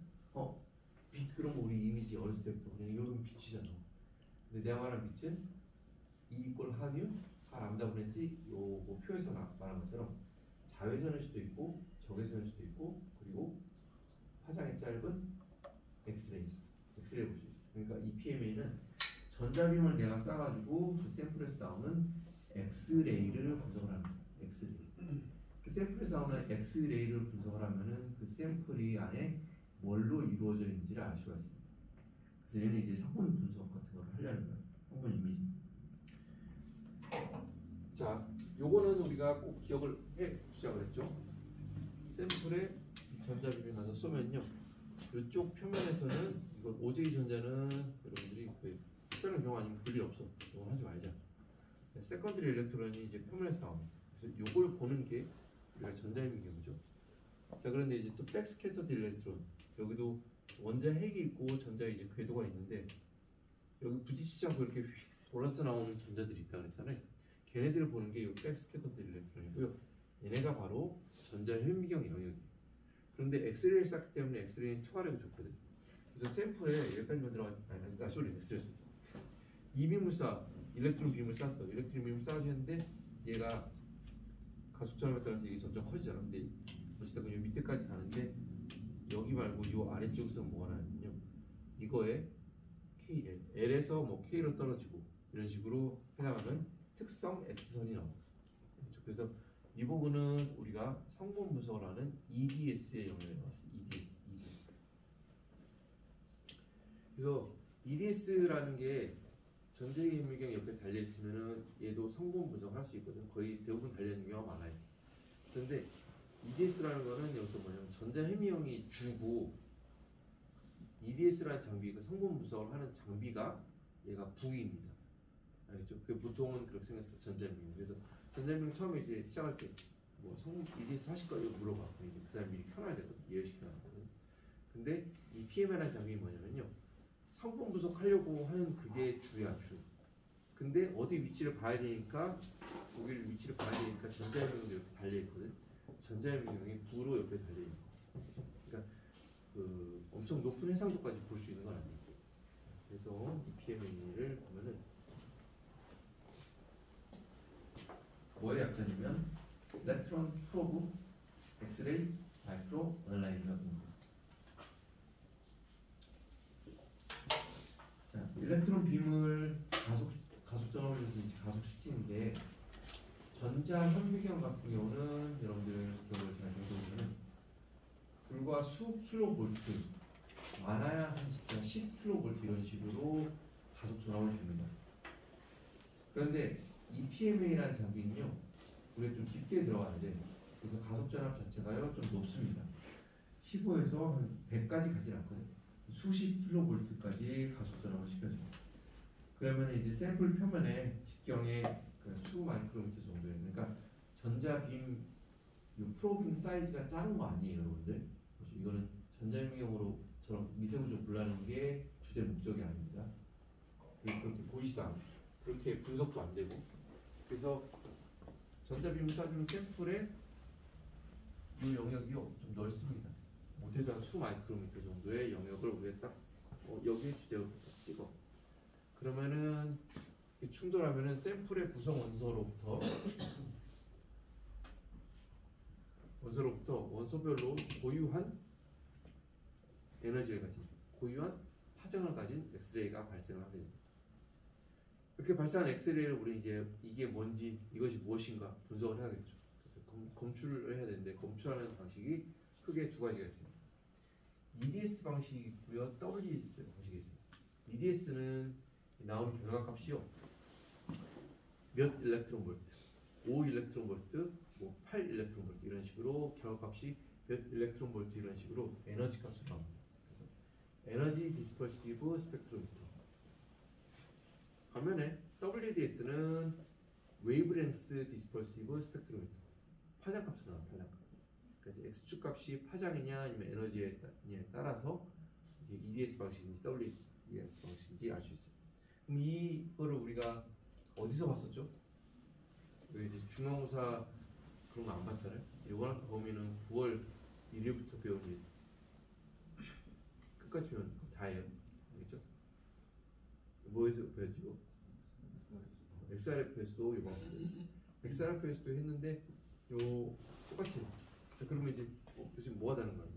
빛 그럼 우리 이미지 어렸을 때부터 그냥 이런 빛이잖아. 근데 내가 말한 빛은 E 이꼴 한유 한 람다분의 C 요거 표에서 말한 것처럼 자외선일 수도 있고 적외선일 수도 있고 그리고 파장이 짧은 엑스레이 볼 수 있어요. 그러니까 이 PMA는 전자빔을 내가 쏴가지고 그 샘플에서 나오는 엑스레이를 분석을 합니다. 엑스레이. 그 샘플에서 나오는 엑스레이를 분석을 하면은 그 샘플이 안에 뭘로 이루어져 있는지를 알 수가 있습니다. 그래서 얘는 이제 성분 분석 같은 걸 하려는 거예요. 성분 이미지. 자, 요거는 우리가 꼭 기억을 해 주자고 했죠. 샘플에 전자빔을 가서 쏘면요. 이쪽 표면에서는 이건 OJ 전자는 여러분들이 그 특별한 경우 아니면 볼 일 없어. 이건 하지 말자. 세컨드리 일렉트론이 이제 표면에서 나옵니다. 그래서 요걸 보는 게 우리가 전자현미경이죠. 자, 그런데 이제 또 백스캐터드 일렉트론 여기도 원자 핵이 있고 전자 이제 궤도가 있는데 여기 부딪히지 않고 이렇게 휙 돌아서 나오는 전자들이 있다 그랬잖아요. 걔네들을 보는 게 이 백스캐터드 일렉트론이고요. 얘네가 바로 전자현미경 영역이에요. 그런데 엑스레이를 쐈기 때문에 엑스레이는 투과력이 좋거든. 그래서 샘플에 여기까지만 들어가 엑스레이 이빔을 쏴 일렉트론 빔을 쐈어. 일렉트론 빔을 쏴주는데 얘가 가속전압에 따라서 이게 점점 커지잖아. 근데 어쨌든 이 밑에까지 가는데 여기 말고 이 아래쪽에서 뭐가 나냐면요. 이거에 KL, L에서 뭐 K로 떨어지고 이런 식으로 해나가는 특성 X선이 나옵니다. 그래서 이 부분은 우리가 성분 분석을 하는 EDS의 영역에 나왔어요. EDS. 그래서 EDS라는 게 전자현미경 옆에 달려 있으면은 얘도 성분 분석을 할 수 있거든. 거의 대부분 달려 있는 경우가 많아요. 그런데 EDS라는 거는 여기서 뭐냐면 전자현미경이 주고 EDS라는 장비, 그 성분 분석을 하는 장비가 얘가 부위입니다. 알겠죠? 그 보통은 그렇게 생겼어요. 전자현미경. 그래서 전자현미경 처음에 이제 시작할 때 뭐 성분 EDS 하실 거예요? 물어봐. 이제 그 사람 미리 켜놔야 되거든. 예열시켜놔야 되거든. 근데 이 PM이라는 장비가 뭐냐면요. 성분 분석하려고 하는 그게 주야 주. 근데 어디 위치를 봐야 되니까 거기를 위치를 봐야 되니까 전자현미경도 옆에 달려 있거든. 전자현미경이 부로 옆에 달려 있는 거. 그러니까 그 엄청 높은 해상도까지 볼 수 있는 건 아니에요. 그래서 이 PMA를 보면은 뭐의 약자냐면 일렉트론 프로브 엑스레이 마이크로 어널라이저입니다. 자, 일렉트론 빔을 가속전압을 가속시키는데 전자 현미경 같은 경우는 여러분들 기억을 잘 해보면 불과 수 킬로볼트 많아야 한 진짜 10킬로볼트 이런 식으로 가속전압을 줍니다. 그런데 이 PMA라는 장비는요 우리가 좀 깊게 들어가야 돼. 그래서 가속전압 자체가요 좀 높습니다. 15에서 한 100까지 가진 않거든요. 수십 킬로볼트까지 가속 전압을 시켜줍니다. 그러면 이제 샘플 표면에 직경의 수 마이크로미터 정도예요. 그러니까 전자빔 이 프로빙 사이즈가 작은 거 아니에요, 여러분들. 그래서 이거는 전자빔경으로처럼 미세구조 불나는 게 주된 목적이 아닙니다. 그렇게 보이지도 않고 그렇게 분석도 안 되고. 그래서 전자빔을 쏴주는 샘플의 이 영역이요 좀 넓습니다. 못해도 한 수 마이크로미터 정도의 영역을 우리가 딱 여기에 주제로 찍어. 그러면은 충돌하면은 샘플의 구성 원소로부터 원소별로 고유한 에너지를 가진 고유한 파장을 가진 엑스레이가 발생을 하게 됩니다. 이렇게 발생한 엑스레이를 우리 이제 이게 뭔지 이것이 무엇인가 분석을 해야겠죠. 그래서 검출을 해야 되는데 검출하는 방식이 크게 두 가지가 있습니다. EDS 방식이 있고요, WDS 방식이 있습니다. EDS는 나오는 결과값이요 몇 일렉트론 볼트, 5 일렉트론 볼트, 뭐 8 일렉트론 볼트 이런 식으로 결과값이 몇 일렉트론 볼트 이런 식으로 에너지 값을 나옵니다. 그래서 에너지 디스퍼시브 스펙트로미터. 반면에 WDS는 웨이브랭스 디스퍼시브 스펙트로미터. 파장값을 나와요. 파장값. 그래서 X축 값이 파장이냐 아니면 에너지에 따라서 EDS 방식인지 WDS 방식인지 알 수 있어요. 그럼 이거를 우리가 어디서 봤었죠? 왜 이제 중앙호사 그런 거 안 봤잖아요. 이거랑 범위는 9월 1일부터 배우니 끝까지 배우는 거 다예요. 알겠죠? 뭐에서 배웠죠? XRF에서도 이거 봤어요. XRF에서도 했는데 요 똑같이. 그러면 이제 도대체 뭐가 다른 거예요?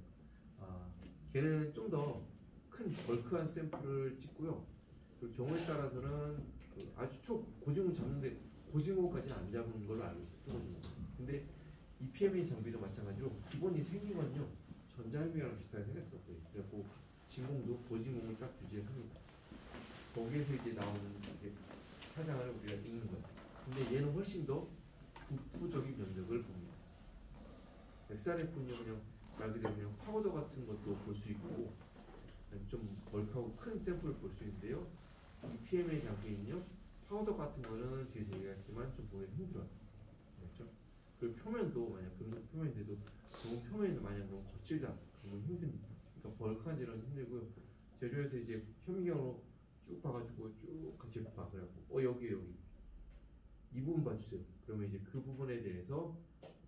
걔는 좀 더 큰 벌크한 샘플을 찍고요. 그 경우에 따라서는 그 아주 고징어 잡는데 고징어까지는 안 잡는 걸로 알고 있어요. 근데 이 PMA 장비도 마찬가지로 기본이 생긴 건요 전자현미랑 비슷하게 생겼어. 그래갖고 진공도 고진공을 딱 유지합니다. 거기에서 이제 나오는 이제 파장을 우리가 읽는 거예요. 근데 얘는 훨씬 더 국부적인 면적을 봅니다. XRF는요 그냥 말 그대로 그냥 파우더 같은 것도 볼 수 있고 좀 벌크하고 큰 샘플을 볼 수 있는데요. 이 PMA 장비는요 파우더 같은 거는 뒤에서 얘기했지만 좀 보기 힘들어요. 그렇죠? 그리고 표면도 만약 금속 표면인데도 너무 표면이 만약 너무 거칠다 그러면 힘듭니다. 그러니까 벌크한 재료는 힘들고요. 재료에서 이제 현미경으로 쭉 봐가지고 쭉 같이 봐. 그래갖고 여기 이 부분 봐주세요. 그러면 이제 그 부분에 대해서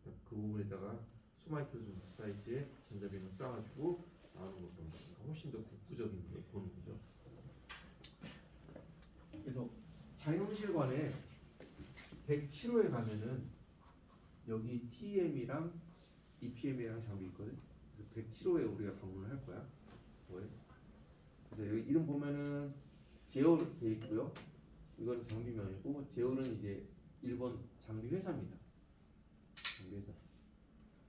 그 부분에다가 수마이크로즘 사이즈에 전자빔을 쏴가지고 나오는 걸 봅니다. 그러니까 훨씬 더 국부적인 걸 보는 거죠. 그래서 자연실관에 107호에 가면은 여기 TM이랑 EPM이랑 장비 있거든. 그래서 107호에 우리가 방문을 할 거야. 뭐예요? 그래서 여기 이름 보면은 제어로 되어 있고요. 이건 장비명이고 제어는 이제 일본 장비 회사입니다. 장비 회사.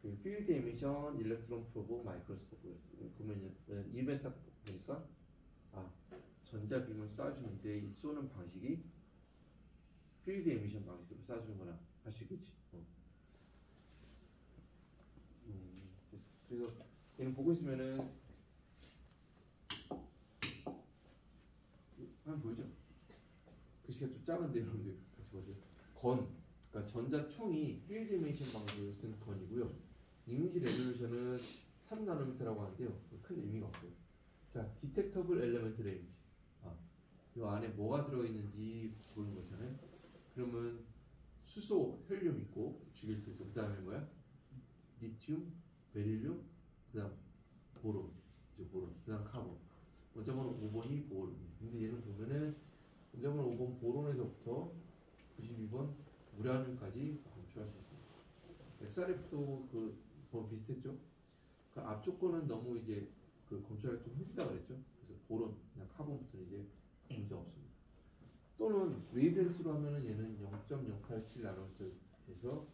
그 필드 에미션 일렉트론 프로브 마이크로스코프였어요. 그러면 이름에 싹 보니까 전자빔을 쏴주는데 이 쏘는 방식이 필드 에미션 방식으로 쏴주는구나 할 수 있겠지. 그래서 얘는 보고 있으면은 한번 보이죠? 글씨가 좀 작은데 여러분들 같이 보세요. 그러니까 전자총이 필드 에미션 방식으로 쓴 건이고요. 이미지 레졸루션은 3나노미터라고 하는데요. 큰 의미가 없어요. 자, 디텍터블 엘레멘트 레인지. 이 안에 뭐가 들어있는지 보는 거잖아요. 그러면 수소, 헬륨 있고 죽일 때 그 다음에 뭐야? 리튬, 베릴륨, 그 다음 보론, 그 다음 카본. 원자번호 5번이 보론. 근데 얘는 보면은 원자번호 5번 보론에서부터 92번 우라늄까지 검출할 수 있습니다. XRF도 그 비슷했죠. 그 앞쪽 거는 너무 이제 그 검출하기 좀 힘들다 그랬죠. 그래서 보론, 그냥 카본부터는 이제 문제 없습니다. 또는 웨이브렌스로 하면은 얘는 0.087 나노미터에서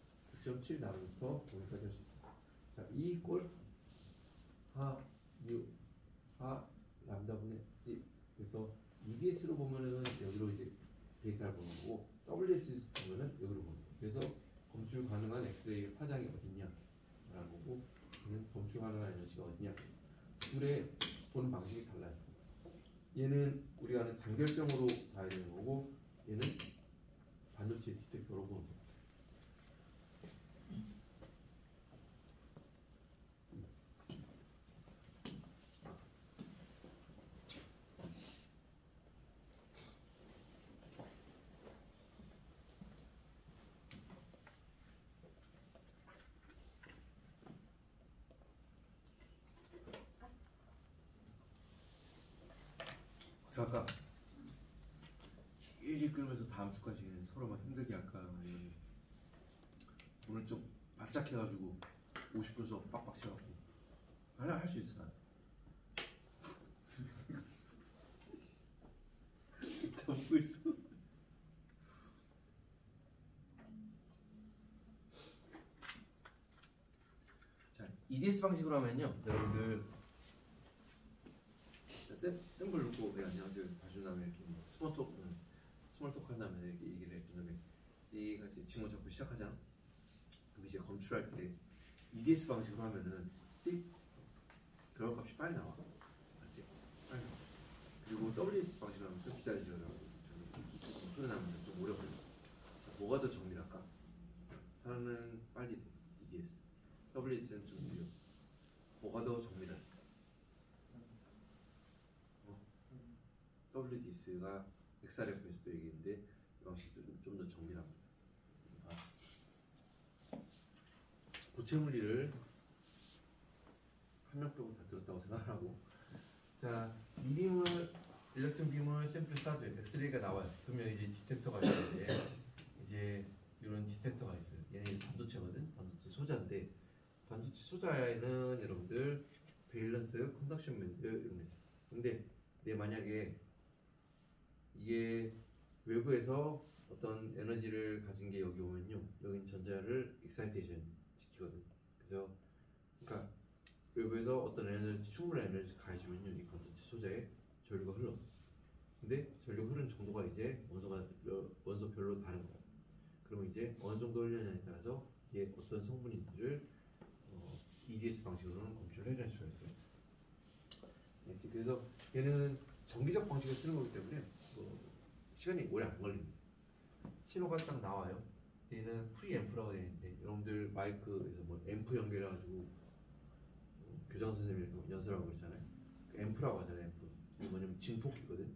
9.7 나노미터 거기까지 할 수 있습니다. 자, E 꼴 람다분의 C. 그래서 EDS로 보면은 여기로 이제 데이터를 보는 거고 WS 보면은 여기로 보는 거예요. 그래서 검출 가능한 엑스레이 파장이 어딨냐 라는 거고 얘는 검출 가능한 에너지가 어디냐. 둘의 보는 방식이 달라요. 얘는 우리가 아는 단결병으로 봐야 되는 거고 얘는 반도체 디텍터로 보는 거예요. 아까 질질 끌면서 다음 주까지 서로 막 힘들게 할까 아니면 오늘 좀 바짝 해가지고 50분 수업 빡빡 쳐갖고 할 수 있어. 다 웃고 있어. 자, EDS 방식으로 하면요, 여러분들 샘플 놓고 네, 안녕하세요 봐준 다음에 이렇게 스몰 토크 한 다음에 이렇게 얘기를 해준 다음에 이 같이 질문 잡고 시작하잖아. 그럼 이제 검출할 때 EDS 방식으로 하면은 띡 결과값이 빨리 나와. 알지? 빨리 나와. 그리고 WS 방식으로 하면 좀 기다리시더라고. 흐르나면 좀 오래 걸려. 뭐가 더 정밀할까? 하나는 빨리 돼. EDS. WS는 좀 느려. 뭐가 더 정밀할까? WDS가 XRF에서도 얘기했는데 이 방식도 좀 더 정밀합니다. 고체 물리를 한 명 빼고 다 들었다고 생각하고, 자, 이 빔을 일렉트론 빔을 샘플 쏴도 엑스레이가 나와요. 그러면 이제 디텍터가 있는데 이제 이런 디텍터가 있어요. 얘는 반도체거든. 반도체 소자인데 반도체 소자에는 여러분들 밸런스, 컨덕션 밴드 이런 게 있어요. 근데 만약에 이게 외부에서 어떤 에너지를 가진 게 여기 오면요, 여기 전자를 익사이테이션 시키거든. 그래서 그러니까 외부에서 어떤 에너지, 충분한 에너지 가해주면요, 이 반도체 소자에 전류가 흘러. 근데 전류 흐르는 정도가 이제 원소별로 다른 거야. 그러면 이제 어느 정도 흘려냐에 따라서 이게 어떤 성분인지를 EDS 방식으로는 검출을 해낼 수가 있어요. 그래서 얘는 정기적 방식을 쓰는 거기 때문에 시간이 오래 안 걸립니다. 신호가 딱 나와요. 얘는 프리앰프라고 되어 있는데 여러분들 마이크에서 뭐 앰프 연결해가지고 교장 선생님이 연설하고 그러잖아요. 그 앰프라고 하잖아요. 앰프. 이게 뭐냐면 증폭기거든.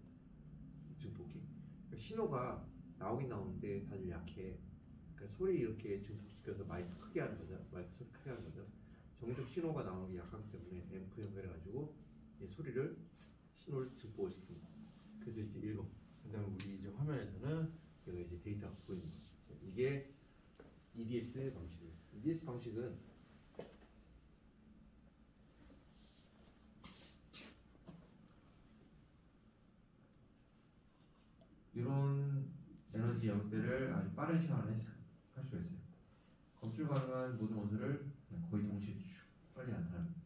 증폭기. 그러니까 신호가 나오긴 나오는데 다들 약해. 그러니까 소리 이렇게 증폭시켜서 마이크 크게 하는 거죠. 마이크 소리 크게 하는 거죠. 정적 신호가 나오는 게 약하기 때문에 앰프 연결해가지고 이 신호를 증폭을 시킵니다. 그래서 이제 읽어. 그다음에 우리 이제 화면에서는 제가 이제 데이터가 보이는 거죠. 이게 EDS 방식이에요. EDS 방식은 이런 에너지 영역들을 아주 빠른 시간 안에 할 수가 있어요. 검출 가능한 모든 원소를 거의 동시에 쭉 빨리 나타납니다.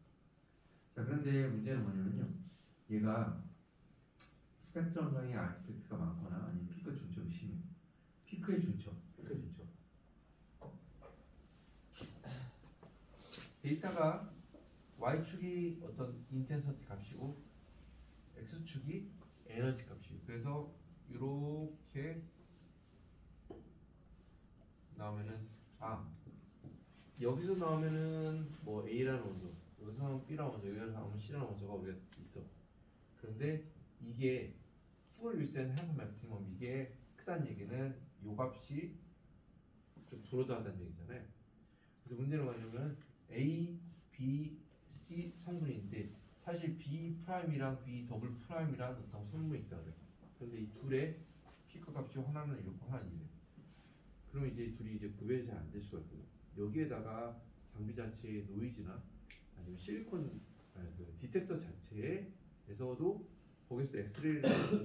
자, 그런데 문제는 뭐냐면요, 얘가 스펙트럼상의 아티팩트가 많거나 아니면 피크 중첩이 심해요. 피크의 중첩. 데이터가 y축이 어떤 인텐서티 값이고 x축이 에너지 값이에요. 그래서 이렇게 나오면은 여기서 나오면은 뭐 A라는 원소, 여기서 나오면 B라는 원소, 여기서 나오면 C라는 원소가 우리가 있어. 그런데 이게 full Wilson half maximum, 이게 크다는 얘기는 요 값이 좀 불어다한다는 얘기잖아요. 그래서 문제는 뭐냐면 A, B, C 성분인데 사실 B 프라임이랑 B 더블 프라임이랑 어떤 성분이 있다 그래요. 그런데 이 둘의 피크 값이 하나는 이렇고 하나는 이래. 그럼 이제 둘이 이제 구별이 잘 안 될 수가 있고요. 여기에다가 장비 자체의 노이즈나 아니면 실리콘 그 디텍터 자체에서도 거기서도 엑스레이를 하고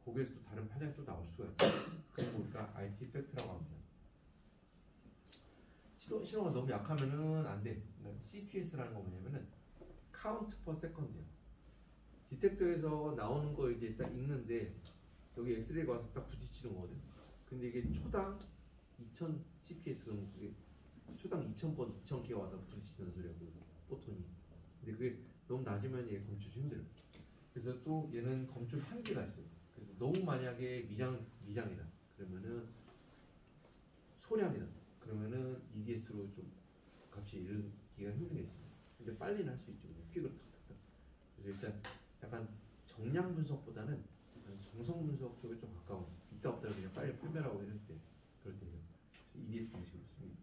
거기에서도 다른 파장이 또 나올 수가 있고, 그걸 우리가 아티팩트라고 합니다. 신호가 너무 약하면은 안 돼. 그러니까 CPS라는 거 뭐냐면은 카운트 퍼 세컨드야. 디텍터에서 나오는 거 이제 딱 읽는데 여기 엑스레이가 와서 딱 부딪히는 거거든. 근데 이게 초당 2000 CPS, 그러면 그게 초당 2000번 2000개 와서 부딪히는 소리야, 그 포톤이. 근데 그게 너무 낮으면 얘 검출 힘들어요. 그래서 또 얘는 검출 한계가 있어요. 그래서 너무 만약에 미량이다. 그러면은 소량이다. 그러면은 EDS로 좀 값이 이르기가 힘든 게 있습니다. 근데 빨리는 할 수 있죠. 퀵으로 탁탁탁. 그래서 일단 약간 정량 분석보다는 정성 분석 쪽에 좀 가까운 있다 없다 그냥 빨리 판별하고 이럴 때 그럴 때요. 그래서 EDS 방식으로 씁니다.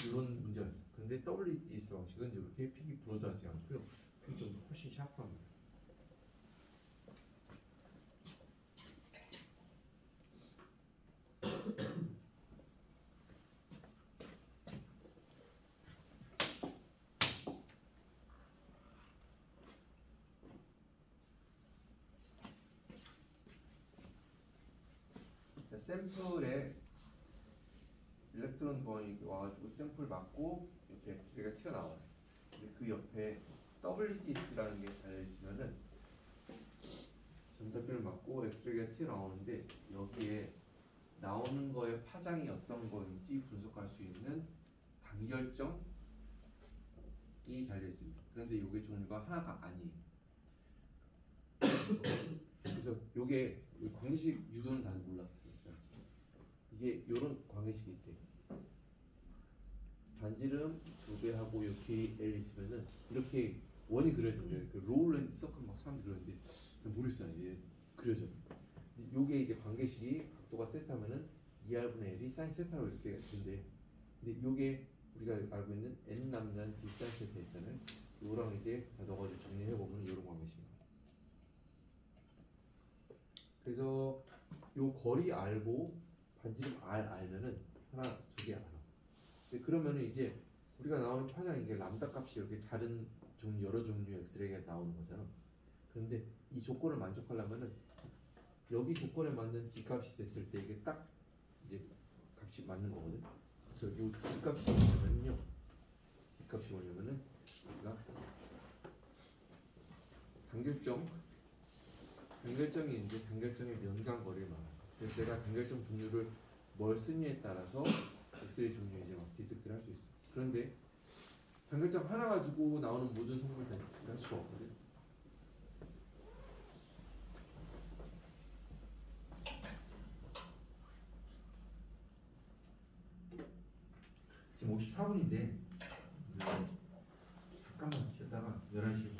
이런 문제가 있어요. 근데 WDS 방식은 이렇게 픽이 브로드하지 않고요. 픽이 좀 훨씬 샤프합니다. 샘플에 일렉트론 보안이 와가지고 샘플 맞고 이렇게 엑스레이가 튀어나와요. 근데 그 옆에 WDS라는 게 달려있으면은 전자표를 맞고 엑스레이가 튀어나오는데 여기에 나오는 거의 파장이 어떤 거인지 분석할 수 있는 단결점이 달려있습니다. 그런데 이게 종류가 하나가 아니에요. 그래서 이게 광식 유도는 다들 몰라. 이게 이런 광해식이 있대. 반지름 2배하고 이렇게 L 있으면은 이렇게 원이 그려져요. 그 로울랜드 서클 막 사람들이 그러는데 모르겠어요. 이게 그려져요. 요게 이제 관계식이 각도가 세타면은 2R분의 L이 사인 세타로 이렇게 된대. 근데 요게 우리가 알고 있는 N 남는 D 사인 세타 있잖아요. 요랑 이제 다 넣어가지고 정리해보면 요런 관계식입니다. 그래서 요 거리 알고 반지름 R 알면은 하나, 두 개 알아. 근데 그러면은 이제 우리가 나오는 파장 이게 람다 값이 이렇게 다른 종류 여러 종류의 엑스레이가 나오는 거잖아. 그런데 이 조건을 만족하려면은 여기 조건에 맞는 D 값이 됐을 때 이게 딱 이제 값이 맞는 거거든. 그래서 요 D 값이 뭐냐면요. D 값이 뭐냐면은 우리가 단결점이 있는데 단결점의 면간 거리를 말해요. 그래서 내가 단결점 종류를 뭘 쓰느냐에 따라서 엑스레이 종류 이제 막 디텍트를 할 수 있어. 그런데 단결점 하나 가지고 나오는 모든 성분을 다 할 수가 없거든. 지금 54분인데 잠깐만 쉬었다가 11시